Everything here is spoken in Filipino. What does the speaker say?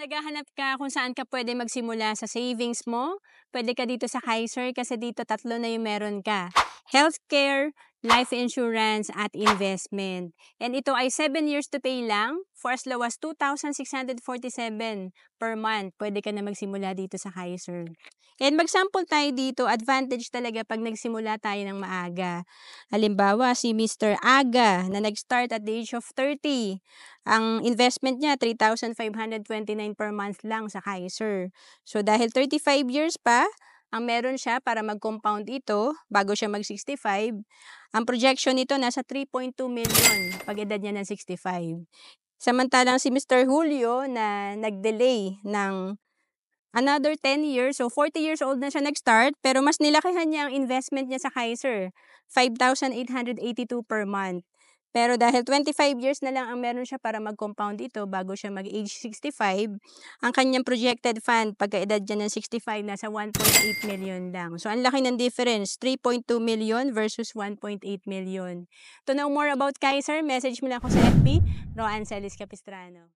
naghahanap ka kung saan ka pwede magsimula sa savings mo, pwede ka dito sa Kaiser kasi dito tatlo na yung meron ka. Healthcare, life insurance, at investment. And ito ay 7 years to pay lang for as low as 2,647 per month. Pwede ka na magsimula dito sa Kaiser. And mag-sample tayo dito, advantage talaga pag nagsimula tayo ng maaga. Halimbawa, si Mr. Aga na nag-start at the age of 30. Ang investment niya, 3,529 per month lang sa Kaiser. So, dahil 35 years pa, ang meron siya para mag-compound ito bago siya mag-65, ang projection nito nasa 3.2 million pag edad niya ng 65. Samantalang si Mr. Julio na nag-delay ng another 10 years, so 40 years old na siya nag-start, pero mas nilakihan niya ang investment niya sa Kaiser, 5,882 per month. Pero dahil 25 years na lang ang meron siya para mag-compound ito bago siya mag-age 65, ang kanyang projected fund pagka-edad niya ng 65 nasa 1.8 million lang. So ang laki ng difference, 3.2 million versus 1.8 million. To know more about Kaiser, message mo lang ako sa FB, Roan Celis Capistrano.